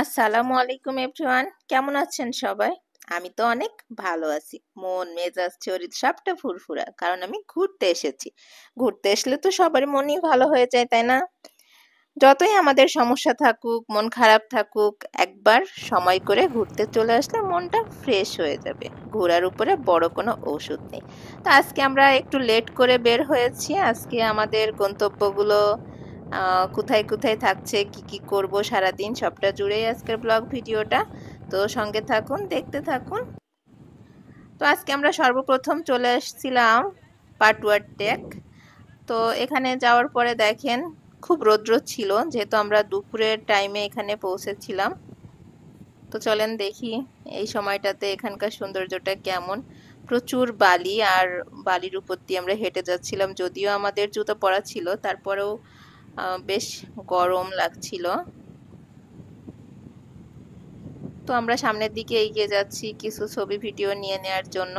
আসসালামু আলাইকুম এভরিওয়ান, কেমন আছেন সবাই? আমি তো অনেক ভালো আছি। মন মেজাজ শরীর সবটা ফুরফুরা, কারণ আমি ঘুরতে এসেছি। ঘুরতে আসলে তো সবারই মনই ভালো হয়ে যায়, তাই না? যতই আমাদের সমস্যা থাকুক, মন খারাপ থাকুক, একবার সময় করে ঘুরতে চলে আসলে মনটা ফ্রেশ হয়ে যাবে। ঘোরার উপরে বড় কোনো ঔষধ নেই। তো আজকে আমরা একটু লেট করে বের হয়েছি। আজকে আমাদের গন্তব্যগুলো কোথায় কোথায় থাকছে, কি কি করব সারাদিন, সবটা জুড়েই আজকের ব্লগ ভিডিওটা। তো সঙ্গে থাকুন, দেখতে থাকুন। তো আজকে আমরা সর্বপ্রথম চলে এসেছিলাম পাটুয়ার টেক। তো এখানে যাওয়ার পরে দেখেন খুব রৌদ্র ছিল, যেহেতু আমরা দুপুরের টাইমে এখানে পৌঁছেছিলাম। তো চলেন দেখি এই সময়টাতে এখানকার সৌন্দর্যটা কেমন। প্রচুর বালি, আর বালির উপর দিয়ে আমরা হেঁটে যাচ্ছিলাম। যদিও আমাদের জুতো পরা ছিল, তারপরেও বেশ গরম লাগছিল। তো আমরা সামনের দিকে এগিয়ে যাচ্ছি কিছু ছবি ভিডিও নিয়ে নেয়ার জন্য।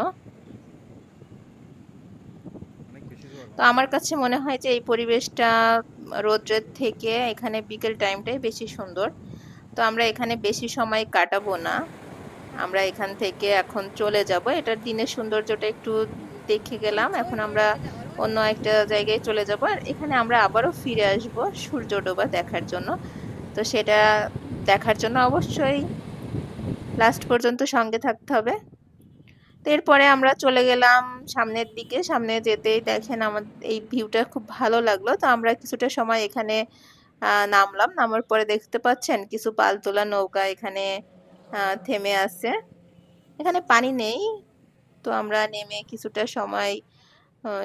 তো আমার কাছে মনে হয় যে এই পরিবেশটা রৌদ্রের থেকে এখানে বিকেল টাইমটাই বেশি সুন্দর। তো আমরা এখানে বেশি সময় কাটাবো না, আমরা এখান থেকে এখন চলে যাব। এটার দিনের সৌন্দর্যটা একটু দেখে গেলাম, এখন আমরা অন্য একটা জায়গায় চলে যাব, আর এখানে আমরা আবারও ফিরে আসব সূর্য ডোবা দেখার জন্য। তো সেটা দেখার জন্য অবশ্যই লাস্ট পর্যন্ত সঙ্গে থাকতে হবে। তো এরপরে আমরা চলে গেলাম সামনের দিকে। সামনে যেতেই দেখেন আমার এই ভিউটা খুব ভালো লাগলো। তো আমরা কিছুটা সময় এখানে নামলাম। নামার পরে দেখতে পাচ্ছেন কিছু পালতোলা নৌকা এখানে থেমে আছে। এখানে পানি নেই। তো আমরা নেমে কিছুটা সময়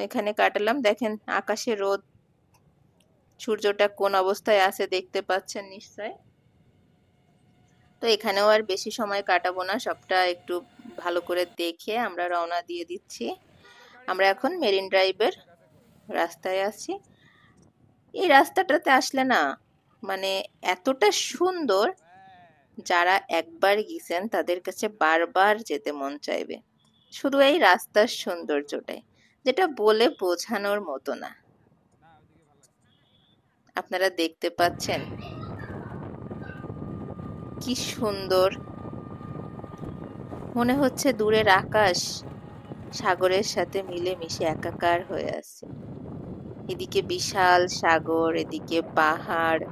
এখানে কাটালাম। দেখেন আকাশে রোদ, সূর্যটা কোন অবস্থায় আছে দেখতে পাচ্ছেন নিশ্চয়। তো এখানেও আর বেশি সময় কাটাবো না, সবটা একটু ভালো করে দেখে আমরা রওনা দিয়ে দিচ্ছি। আমরা এখন মেরিন ড্রাইভের রাস্তায় আছি। এই রাস্তাটাতে আসলে না, মানে এতটা সুন্দর, যারা একবার গেছেন তাদের কাছে বারবার যেতে মন চাইবে। শুধু এই রাস্তার সৌন্দর্যটাই, যেটা বলে বোঝানোর মতো না। আপনারা দেখতে পাচ্ছেন কি সুন্দর, মনে হচ্ছে দূরের আকাশ সাগরের সাথে মিলে মিশে একাকার হয়ে আছে। এদিকে বিশাল সাগর, এদিকে পাহাড়,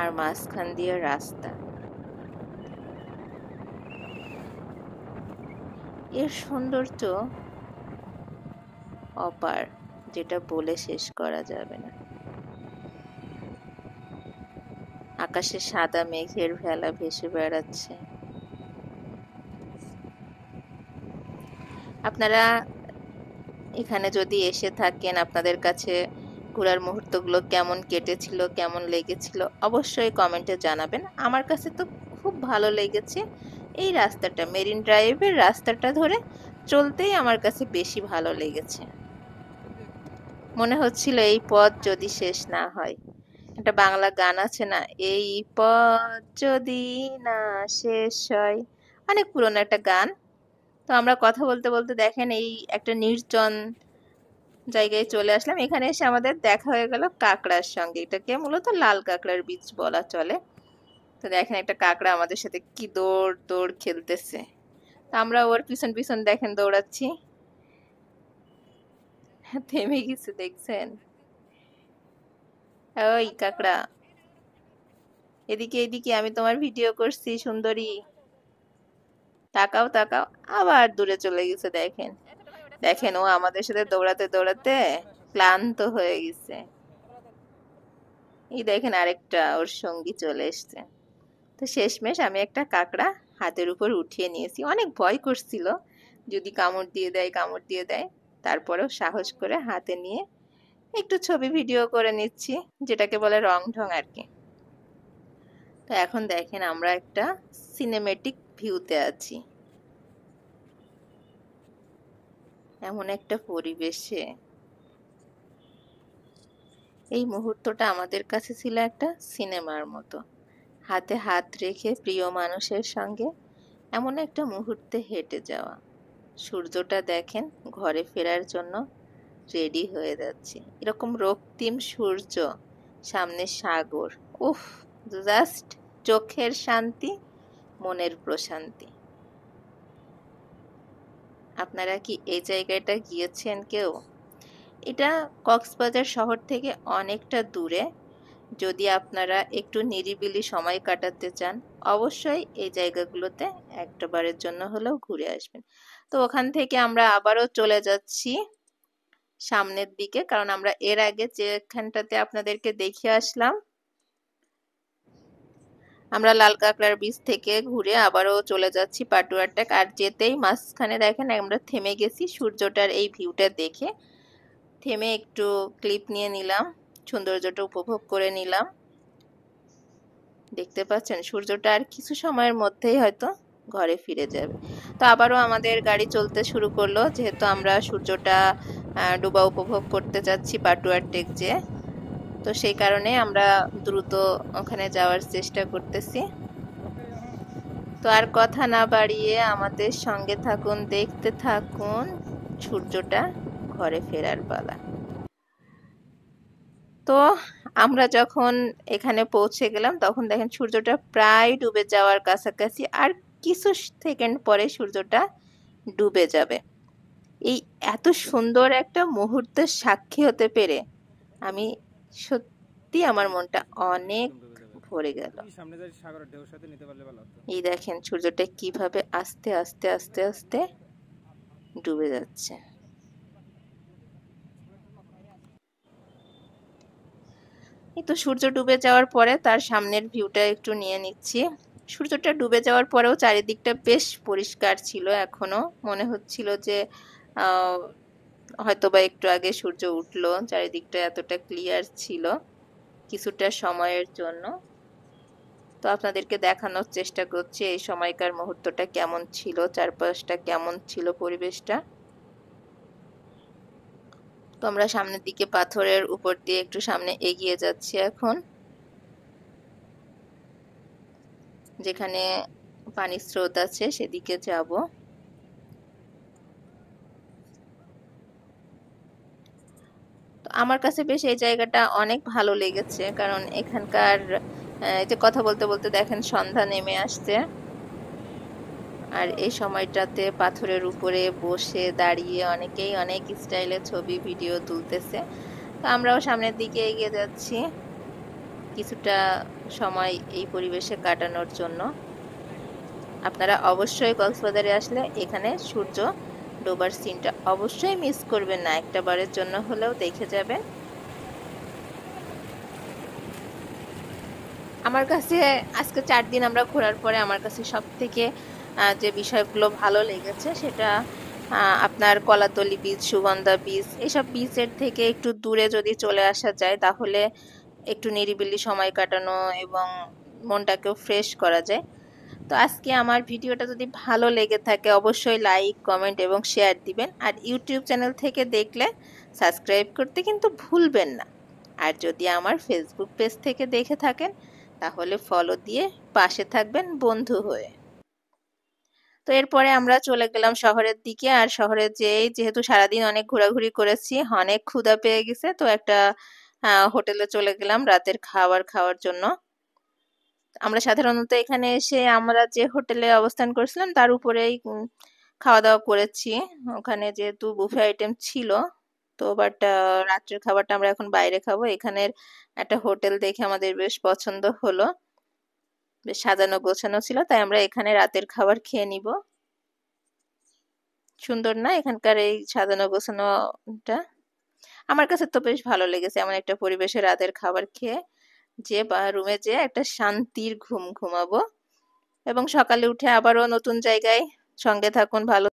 আর মাঝখান দিয়ে রাস্তা। এর সৌন্দর্য অপার, যেটা বলে শেষ করা যাবে না। আকাশে সাদা মেঘের ভেলা ভেসে বেড়াচ্ছে। আপনারা এখানে যদি এসে থাকেন, আপনাদের কাছে ঘোরার মুহূর্তগুলো কেমন কেটেছিল, কেমন লেগেছিল, অবশ্যই কমেন্টে জানাবেন। আমার কাছে তো খুব ভালো লেগেছে। এই রাস্তাটা, মেরিন ড্রাইভের রাস্তাটা ধরে চলতেই আমার কাছে বেশি ভালো লেগেছে। মনে হচ্ছিল এই পথ যদি শেষ না হয়। একটা বাংলা গান আছে না, এই পথ যদি না শেষ হয়, অনেক পুরনো একটা গান। তো আমরা কথা বলতে বলতে দেখেন এই একটা নির্জন জায়গায় চলে আসলাম। এখানে এসে আমাদের দেখা হয়ে গেল কাঁকড়ার সঙ্গে। এটাকে মূলত লাল কাঁকড়ার বীজ বলা চলে। তো দেখেন একটা কাঁকড়া আমাদের সাথে কি দৌড় দৌড় খেলতেছে। তো আমরা ওর পিছন পিছন দেখেন দৌড়াচ্ছি। থেমে গেছে দেখছেন? ওই কাঁকড়া, এদিকে এদিকে, আমি তোমার ভিডিও করছি সুন্দরী, তাকাও তাকাও। আবার দূরে চলে গেছে। দেখেন দেখেন, ও আমাদের সাথে দৌড়াতে দৌড়াতে ক্লান্ত হয়ে গেছে। এই দেখেন আরেকটা ওর সঙ্গী চলে এসছে। তো শেষমেশ আমি একটা কাঁকড়া হাতের উপর উঠিয়ে নিয়েছি। অনেক ভয় করছিল, যদি কামড় দিয়ে দেয় কামড় দিয়ে দেয়। তারপরেও সাহস করে হাতে নিয়ে একটু ছবি ভিডিও করে নিচ্ছি, যেটাকে বলে রং ঢং আর কি। তো এখন দেখেন আমরা একটা সিনেমেটিক ভিউতে আছি, এমন একটা পরিবেশে। এই মুহূর্তটা আমাদের কাছে ছিল একটা সিনেমার মতো। হাতে হাত রেখে প্রিয় মানুষের সঙ্গে এমন একটা মুহূর্তে হেঁটে যাওয়া। সূর্যটা দেখেন ঘরে ফেরার জন্য রেডি হয়ে যাচ্ছে। এরকম রক্তিম সূর্য, সামনে সাগর, উফ, জাস্ট চোখের শান্তি, মনের প্রশান্তি। আপনারা কি এই জায়গাটা গিয়েছেন কেউ? এটা কক্সবাজার শহর থেকে অনেকটা দূরে। যদি আপনারা একটু নিরিবিলি সময় কাটাতে চান, অবশ্যই এই জায়গাগুলোতে একটাবারের জন্য হলেও ঘুরে আসবেন। তো ওখান থেকে আমরা আবারও চলে যাচ্ছি সামনের দিকে, কারণ আমরা এর আগে যেখানটাতে আপনাদেরকে দেখিয়ে আসলাম, আমরা লাল কাঁকড়ার বীচ থেকে ঘুরে আবারও চলে যাচ্ছি পাটুয়ার টেক। আর যেতেই মাঝখানে দেখেন আমরা থেমে গেছি সূর্যটার এই ভিউটা দেখে, থেমে একটু ক্লিপ নিয়ে নিলাম, সৌন্দর্যটা উপভোগ করে নিলাম। দেখতে পাচ্ছেন সূর্যটা আর কিছু সময়ের মধ্যেই হয়তো ঘরে ফিরে যাবে। তো আবারও আমাদের গাড়ি চলতে শুরু করলো, যেহেতু আমরা সূর্যটা ডোবা উপভোগ করতে যাচ্ছি পাটুয়ার টেক যে, তো সেই কারণে আমরা দ্রুত ওখানে যাওয়ার চেষ্টা করতেছি। তো আর কথা না বাড়িয়ে আমাদের সঙ্গে থাকুন, দেখতে থাকুন সূর্যটা ঘরে ফেরার পালা। তো আমরা যখন এখানে পৌঁছে গেলাম তখন দেখেন সূর্যটা প্রায় ডুবে যাওয়ার কাছাকাছি, আর কিছু সেকেন্ড পরে সূর্যটা ডুবে যাবে। এই এত সুন্দর একটা মুহূর্তের সাক্ষী হতে পেরে আমি সত্যি আমার মনটা অনেক ভরে গেল। এই দেখেন সূর্যটা কিভাবে আস্তে আস্তে আস্তে আস্তে ডুবে যাচ্ছে। এই তো সূর্য ডুবে যাওয়ার পরে তার সামনের ভিউটা একটু নিয়ে নিচ্ছি। সূর্যটা ডুবে যাওয়ার পরেও চারিদিকটা বেশ পরিষ্কার ছিল, এখনো মনে হচ্ছিল যে হয়তো বা একটু আগে সূর্য উঠলো, চারিদিকটা এতটা ক্লিয়ার ছিল কিছুটা সময়ের জন্য। তো আপনাদেরকে দেখানোর চেষ্টা করছি এই সময়কার মুহূর্তটা কেমন ছিল, চারপাশটা কেমন ছিল, পরিবেশটা। তো আমরা সামনের দিকে পাথরের উপর দিয়ে একটু সামনে এগিয়ে যাচ্ছি এখন, যেখানে পানির স্রোত আছে সেদিকে যাব। তো আমার কাছে বেশ এই জায়গাটা অনেক ভালো লেগেছে, কারণ এখানকার এই যে কথা বলতে বলতে দেখেন সন্ধ্যা নেমে আসছে, আর এই সময়টাতে পাথরের উপরে বসে দাঁড়িয়ে অনেকেই অনেক স্টাইলে ছবি ভিডিও তুলতেছে। তো আমরাও সামনের দিকে এগিয়ে যাচ্ছি কিছুটা সময় এই পরিবেশে কাটানোর জন্য। আপনারা অবশ্যই কক্সবাজারে আসলে এখানে সূর্য ডোবার সিনটা অবশ্যই মিস করবেন না, একটা বারের জন্য হলেও দেখে যাবেন। আমার কাছে আজকে 4 দিন আমরা ঘোরার পরে আমার কাছে সব থেকে যে বিষয়গুলো ভালো লেগেছে সেটা আপনার কলাতলি বীচ, সুগন্ধা বীচ, এইসব বীচের থেকে একটু দূরে যদি চলে আসা যায় তাহলে একটু নিরিবিলি সময় কাটানো এবং মনটাকেও ফ্রেশ করা যায়। তো আজকে আমার ভিডিওটা যদি ভালো লেগে থাকে অবশ্যই লাইক, কমেন্ট এবং শেয়ার দিবেন। আর ইউটিউব চ্যানেল থেকে দেখলে সাবস্ক্রাইব করতে কিন্তু ভুলবেন না। আর যদি আমার ফেসবুক পেজ থেকে দেখে থাকেন তাহলে ফলো দিয়ে পাশে থাকবেন বন্ধু হয়ে। তো এরপরে আমরা চলে গেলাম শহরের দিকে, আর শহরে যেহেতু সারাদিন অনেক ঘোরাঘুরি করেছি, অনেক ক্ষুধা পেয়ে গেছে, তো একটা হোটেলে চলে গেলাম রাতের খাবার খাওয়ার জন্য। আমরা সাধারণত এখানে এসে আমরা যে হোটেলে অবস্থান করেছিলাম তার উপরেই খাওয়া দাওয়া করেছি, ওখানে যেহেতু বুফে আইটেম ছিল। তো বাট রাত্রের খাবারটা আমরা এখন বাইরে খাবো। এখানের একটা হোটেল দেখে আমাদের বেশ পছন্দ হলো, বেশ সাজানো গোছানো ছিল, তাই আমরা এখানে রাতের খাবার খেয়ে নিব। সুন্দর না এখানকার এই সাজানো গোছানোটা? আমার কাছে তো বেশ ভালো লেগেছে এমন একটা পরিবেশে রাতের খাবার খেয়ে যে বা রুমে যেয়ে একটা শান্তির ঘুম ঘুমাবো এবং সকালে উঠে আবারও নতুন জায়গায়। সঙ্গে থাকুন, ভালো